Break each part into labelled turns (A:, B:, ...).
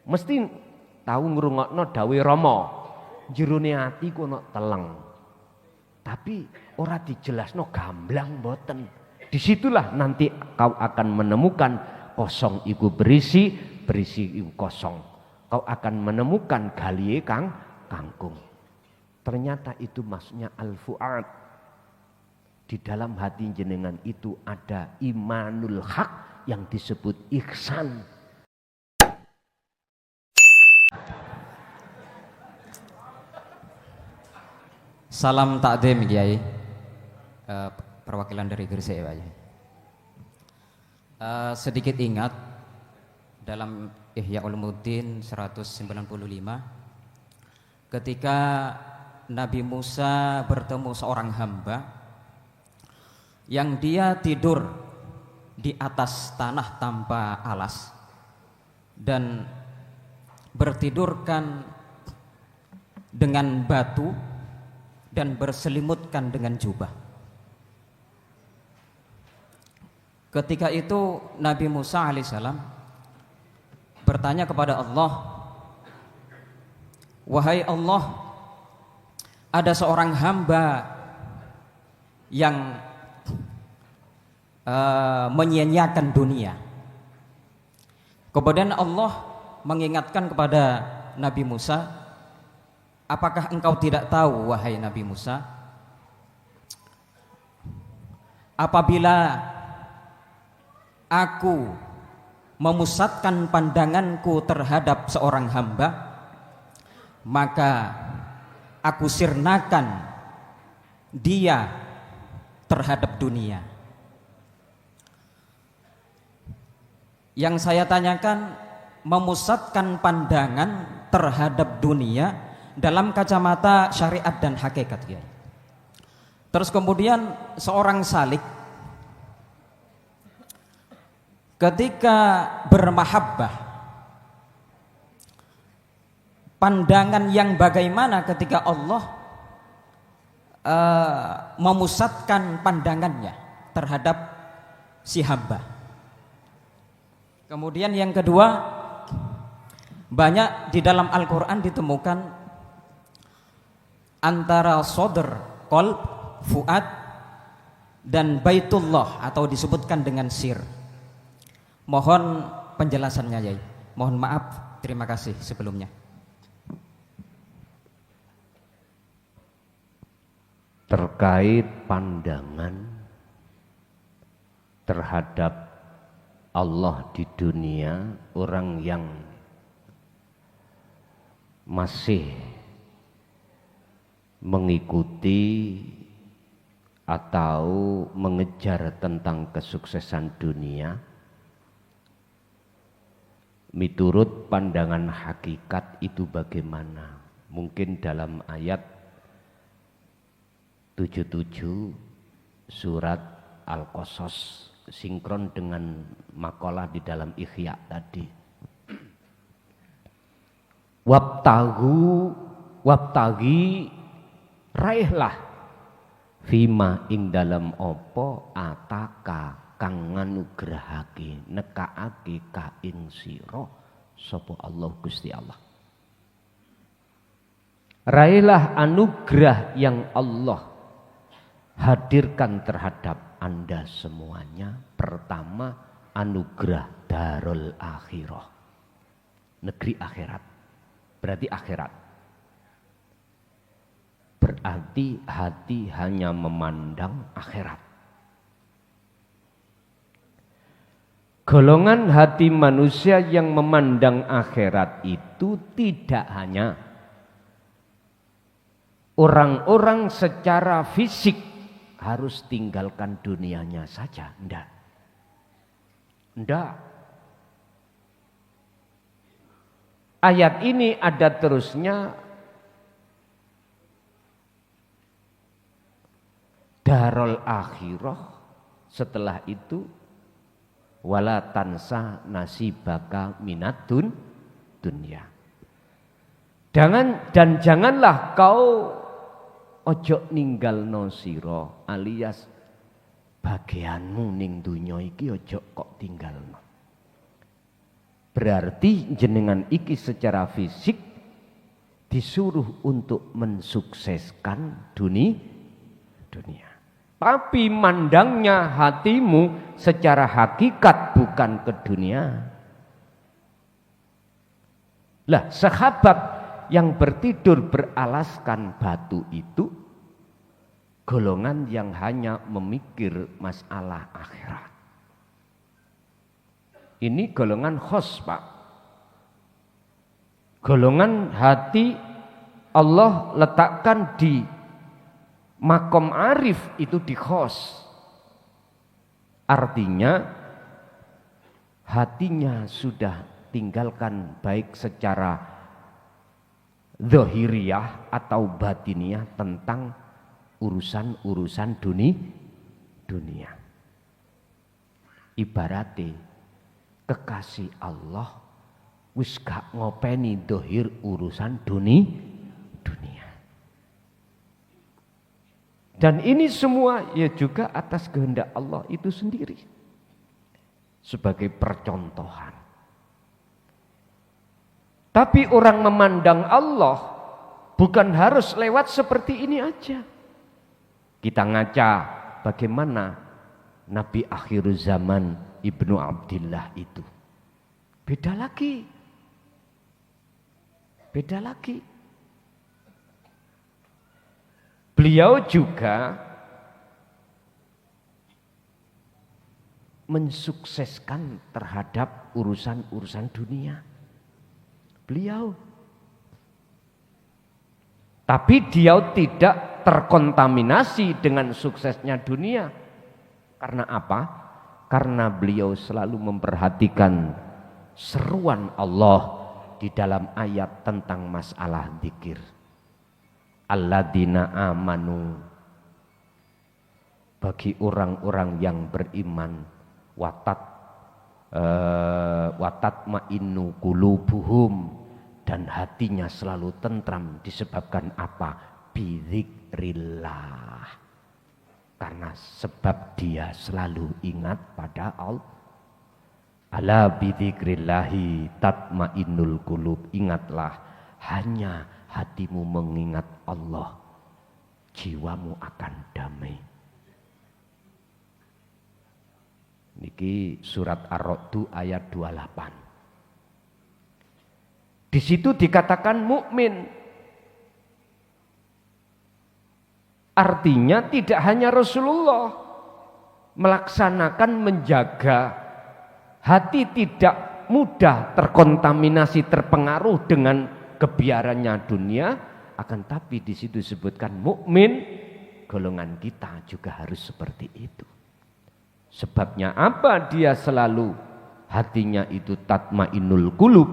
A: Mesti tahu ngrungokno dawuh Rama. Jerone ati ku ana teleng. Tapi ora dijelasno gamblang mboten. Disitulah nanti kau akan menemukan kosong iku berisi, berisi iku kosong. Kau akan menemukan galihe kangkung. Ternyata itu maksudnya al-fu'ad. Di dalam hati jenengan itu ada imanul haq yang disebut ihsan.
B: Salam takdim Kiai, perwakilan dari Gresik Pak. Sedikit ingat dalam Ihya Ulumuddin 195 ketika Nabi Musa bertemu seorang hamba yang dia tidur di atas tanah tanpa alas dan bertidurkan dengan batu dan berselimutkan dengan jubah. Ketika itu Nabi Musa alaihissalam bertanya kepada Allah, "Wahai Allah, ada seorang hamba yang menyia-nyiakan dunia." Kemudian Allah mengingatkan kepada Nabi Musa, "Apakah engkau tidak tahu wahai Nabi Musa, apabila aku memusatkan pandanganku terhadap seorang hamba, maka aku sirnakan dia terhadap dunia." Yang saya tanyakan, memusatkan pandangan terhadap dunia dalam kacamata syariat dan hakikat ya. Terus kemudian seorang salik ketika bermahabbah, pandangan yang bagaimana ketika Allah memusatkan pandangannya terhadap si hamba. Kemudian yang kedua, banyak di dalam Al-Quran ditemukan antara sodr, qalb, fuad dan baitullah atau disebutkan dengan sir. Mohon penjelasannya Yai. Mohon maaf, terima kasih sebelumnya.
A: Terkait pandangan terhadap Allah di dunia, orang yang masih mengikuti atau mengejar tentang kesuksesan dunia, miturut pandangan hakikat itu bagaimana? Mungkin dalam ayat 77 surat Al-Qasas, sinkron dengan makalah di dalam Ihya tadi. Wabtagi raihlah fima ing dalam opo ataka kang nganugrahake nekaake ka ing sira sapa Allah Gusti Allah. Raihlah anugerah yang Allah hadirkan terhadap Anda semuanya. Pertama, anugerah darul akhirah, negeri akhirat. Berarti akhirat. Berarti hati hanya memandang akhirat. Golongan hati manusia yang memandang akhirat itu tidak hanya orang-orang secara fisik harus tinggalkan dunianya saja, enggak. Ayat ini ada terusnya, darul akhirah, setelah itu wala tansa nasibaka minadun dunya. Dan janganlah kau ojo ninggalno sira, alias bagianmu ning dunya iki ojo kok tinggalno. Berarti jenengan iki secara fisik disuruh untuk mensukseskan dunia. Tapi mandangnya hatimu secara hakikat bukan ke dunia. Lah, sahabat yang bertidur beralaskan batu itu golongan yang hanya memikir masalah akhirat. Ini golongan khos, Pak. Golongan hati Allah letakkan di makom arif itu di khos. Artinya hatinya sudah tinggalkan baik secara zahiriyah atau batiniyah tentang urusan-urusan dunia. Ibaratnya kekasih Allah wis gak ngopeni dohir urusan dunia. Dan ini semua ya juga atas kehendak Allah itu sendiri. Sebagai percontohan. Tapi orang memandang Allah bukan harus lewat seperti ini aja. Kita ngaca bagaimana Nabi akhir zaman Ibnu Abdillah itu. Beda lagi. Beliau juga mensukseskan terhadap urusan-urusan dunia. Beliau. Tapi dia tidak terkontaminasi dengan suksesnya dunia. Karena apa? Karena beliau selalu memperhatikan seruan Allah di dalam ayat tentang masalah zikir. Alladzina amanu, bagi orang-orang yang beriman, watatma'innu qulubuhum, dan hatinya selalu tentram disebabkan apa? Bizikrillah. Karena sebab dia selalu ingat pada Allah. Ala bidzikrillahi tatmainnul qulub. Ingatlah, hanya hatimu mengingat Allah, jiwamu akan damai. Niki surat Ar-Ra'd ayat 28. Di situ dikatakan mukmin. Artinya tidak hanya Rasulullah melaksanakan menjaga hati tidak mudah terkontaminasi, terpengaruh dengan kebiarannya dunia, akan tapi di situ disebutkan mukmin, golongan kita juga harus seperti itu. Sebabnya apa? Dia selalu hatinya itu tatmainnul qulub.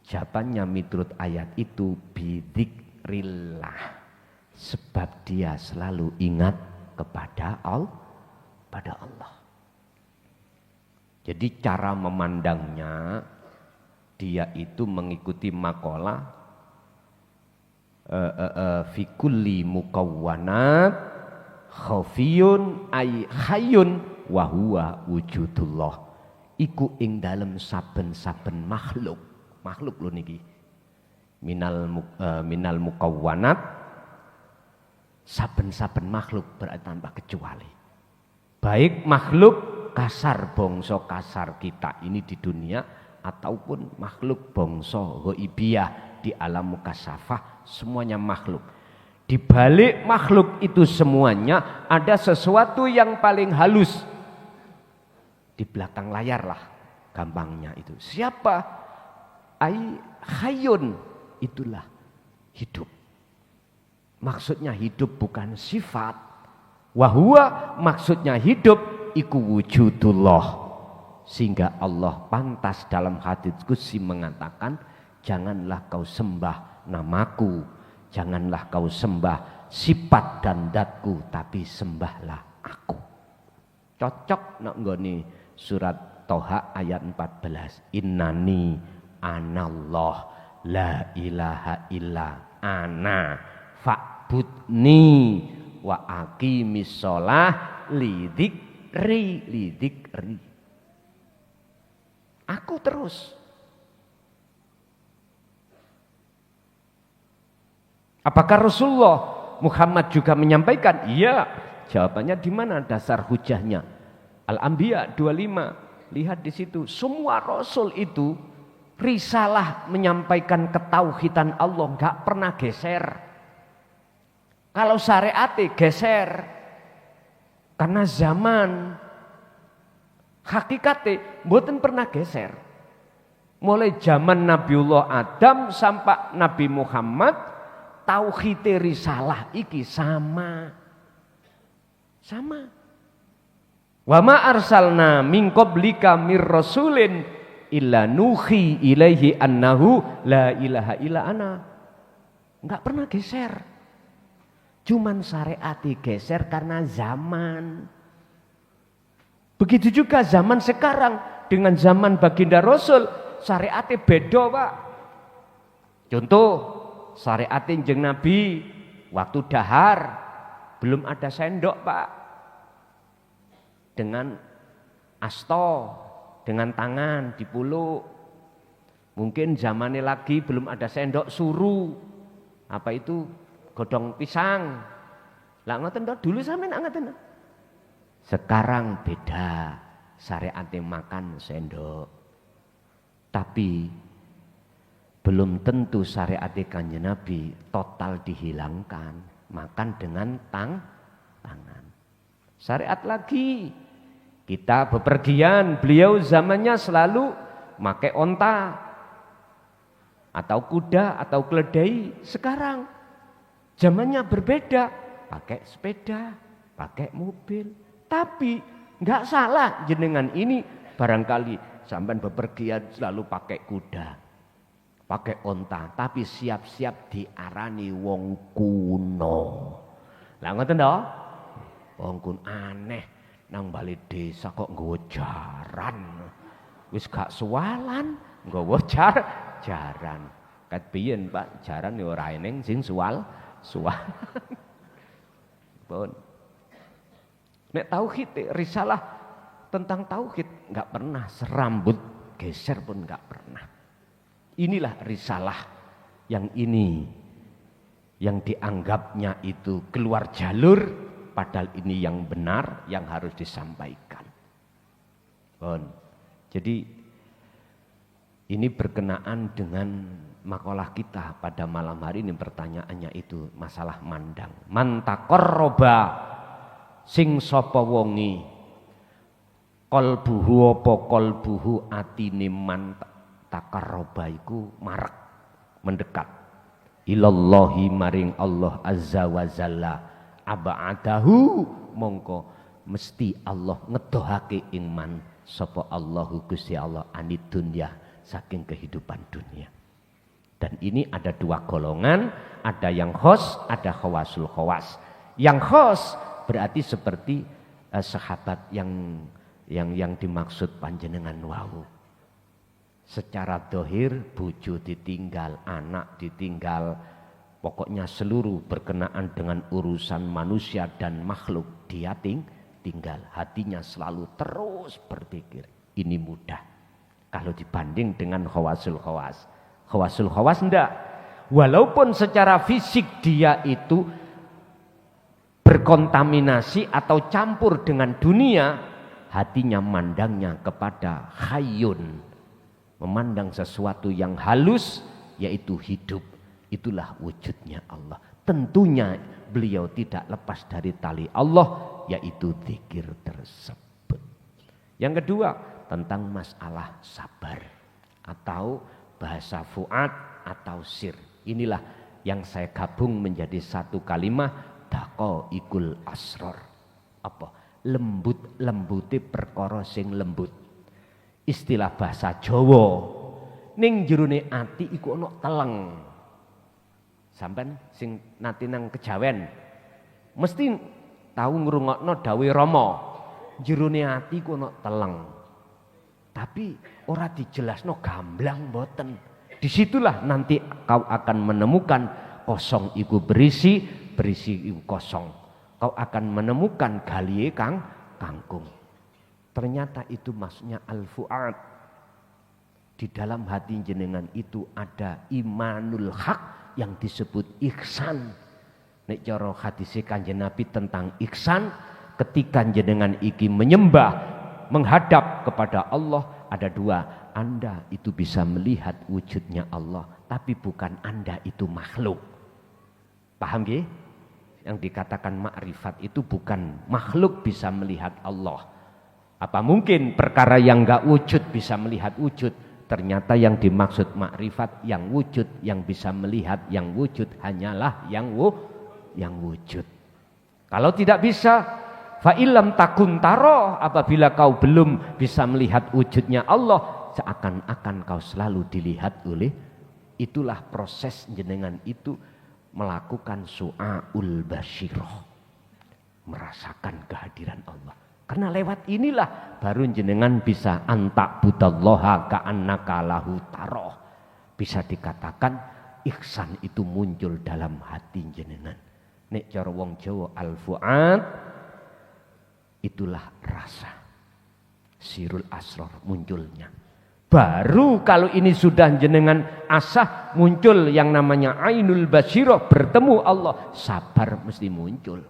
A: Jawabannya menurut ayat itu bidzikrillah. Sebab dia selalu ingat kepada Allah. Jadi cara memandangnya, dia itu mengikuti makalah fi kulli mukawwanat khafiyun ay hayyun wa huwa wujudullah. Iku ing dalem saben-saben makhluk lho niki. Minal mukawwanat, saben-saben makhluk berarti tanpa kecuali. Baik makhluk kasar, bangsa kasar kita ini di dunia, ataupun makhluk bangsa ghaibiyah di alam mukasyafah, semuanya makhluk. Di balik makhluk itu semuanya ada sesuatu yang paling halus. Di belakang layar lah gampangnya itu. Siapa? Ai hayyun, itulah hidup. Maksudnya hidup bukan sifat. Wahwa maksudnya hidup iku wujudullah. Sehingga Allah pantas dalam hadits qudsi mengatakan, janganlah kau sembah namaku, janganlah kau sembah sifat dan datku, tapi sembahlah aku. Cocok nak nggone surat Toha ayat 14. Innani anallah la ilaha illa ana fa'budni wa aqimis sholah lidikri. Aku terus. Apakah Rasulullah Muhammad juga menyampaikan? Iya. Jawabannya di mana dasar hujahnya? Al-Anbiya 25. Lihat di situ. Semua Rasul itu risalah menyampaikan ketauhidan Allah, nggak pernah geser. Kalau syariat geser karena zaman, hakikatnya mboten pernah geser. Mulai zaman Nabiullah Adam sampai Nabi Muhammad, tauhid risalah iki sama. Wa ma arsalna min qablika mir rasulin illa nuhi ilaihi annahu la ilaha illa ana. Enggak pernah geser. Cuman syariat geser karena zaman. Begitu juga zaman sekarang dengan zaman baginda Rasul, syariatnya beda, Pak. Contoh, syariat jeneng Nabi waktu dahar belum ada sendok, Pak. Dengan asto, dengan tangan dipuluk. Mungkin zamannya lagi belum ada sendok suru. Apa itu? Godong pisang. Lah ngoten dulu sampean ngoten. Sekarang beda. Syariatnya makan sendok. Tapi belum tentu syariat Kanjeng Nabi total dihilangkan. Makan dengan tangan. Syariat lagi. Kita bepergian, beliau zamannya selalu pakai onta atau kuda atau keledai. Sekarang zamannya berbeda, pakai sepeda, pakai mobil. Tapi nggak salah jenengan ini barangkali sampean bepergian selalu pakai kuda, pakai onta, tapi siap-siap diarani wong kuno. Lah ngoten to? Wong kuno aneh nang balik desa kok nggawa jaran. Wis gak suwalan nggawa jaran. Kat biyen Pak, jaran ya ora eneng sing suwalan. Pun. Nek tauhid risalah tentang tauhid enggak pernah serambut geser pun enggak pernah. Inilah risalah yang ini yang dianggapnya itu keluar jalur, padahal ini yang benar yang harus disampaikan. Bon. Jadi ini berkenaan dengan makalah kita pada malam hari ini. Pertanyaannya itu masalah mandang. Man taqarraba sing sapa wongi qalbuhu apa qalbuhu atine man taqarraba iku marek mendekat ilallahi maring Allah azza wa jalla aba'adahu mongko mesti Allah ngedohake ing man sapa Allahu Gusti Allah anid dunya saking kehidupan dunia. Dan ini ada dua golongan, ada yang khos, ada khawasul khawas. Yang khos berarti seperti sahabat yang dimaksud panjenengan wau. Secara dohir bojo ditinggal, anak ditinggal, pokoknya seluruh berkenaan dengan urusan manusia dan makhluk dia tinggal. Hatinya selalu terus berpikir. Ini mudah. Kalau dibanding dengan khawasul khawas. Khawasul khawas enggak. Walaupun secara fisik dia itu berkontaminasi atau campur dengan dunia, hatinya mandangnya kepada hayyun. Memandang sesuatu yang halus, yaitu hidup. Itulah wujudnya Allah. Tentunya beliau tidak lepas dari tali Allah, yaitu zikir tersebut. Yang kedua, tentang masalah sabar atau bahasa fuad atau sir. Inilah yang saya gabung menjadi satu kalimat daqaikul asror. Apa? Lembuti perkara sing lembut. Istilah bahasa Jawa. Ning jerone ati iku ana teleng. Sampeyan sing nanti nang kejawen mesti tahu ngrungokno dawuh Rama. Jerone ati iku ana teleng. Tapi ora dijelasno gamblang mboten. Disitulah nanti kau akan menemukan kosong iku berisi, berisi iku kosong. Kau akan menemukan galihe kangkung. Ternyata itu maksudnya al-fu'ad. Di dalam hati jenengan itu ada imanul hak yang disebut ihsan. Nek cara hadis Kanjeng Nabi tentang ihsan, ketika jenengan iki menyembah, menghadap kepada Allah, ada dua. Anda itu bisa melihat wujudnya Allah, tapi bukan Anda itu makhluk. Paham nggih? Yang dikatakan makrifat itu bukan makhluk bisa melihat Allah. Apa mungkin perkara yang enggak wujud bisa melihat wujud? Ternyata yang dimaksud makrifat yang wujud, yang bisa melihat yang wujud hanyalah yang wujud. Kalau tidak bisa, fa illam takun taro, apabila kau belum bisa melihat wujudnya Allah, seakan-akan kau selalu dilihat oleh. Itulah proses jenengan itu melakukan su'aul basyirah, merasakan kehadiran Allah. Karena lewat inilah baru jenengan bisa antak budallaha ka'annaka lahu taroh. Bisa dikatakan ihsan itu muncul dalam hati jenengan. Nek cara wong Jawa al-fuad, itulah rasa. Sirul asrar munculnya. Baru kalau ini sudah jenengan asah, muncul yang namanya ainul basyirah, bertemu Allah, sabar mesti muncul.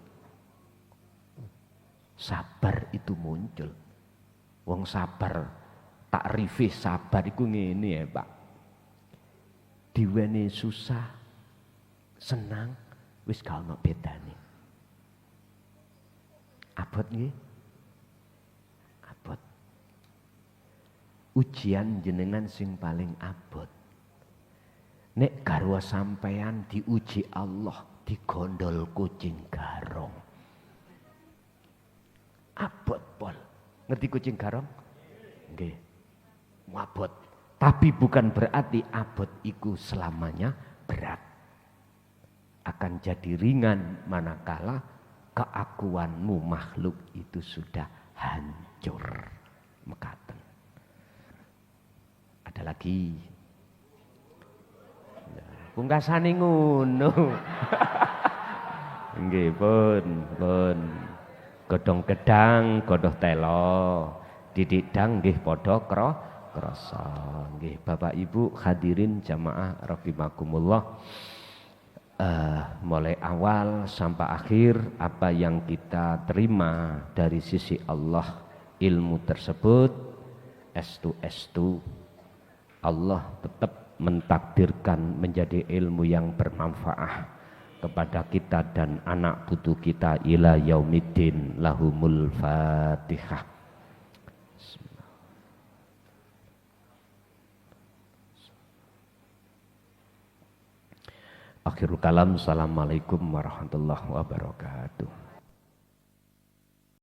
A: Sabar itu muncul. Wong sabar, takrifi sabar iku ngene ya, Pak. Diweni susah, senang, wis gak ono bedane. Abot nggih? Abot. Ujian jenengan sing paling abot. Nek garwa sampean diuji Allah, digondol kucing garong. Abot pol. Ngerti kucing garong? Nggih. Abot. Tapi bukan berarti abot iku selamanya berat. Akan jadi ringan manakala keakuanmu makhluk itu sudah hancur. Mekaten. Ada lagi. Pungkasane ngono. Nggih, pun. Godhong gedang, godhong telo, didik dang nggih padha krasa. Nggih, Bapak Ibu hadirin jamaah rahimakumullah. Mulai awal sampai akhir apa yang kita terima dari sisi Allah, ilmu tersebut estu Allah tetap mentakdirkan menjadi ilmu yang bermanfaat kepada kita dan anak putu kita ila yaumiddin. Lahumul Fatihah. Akhirul kalam. Assalamualaikum warahmatullahi wabarakatuh.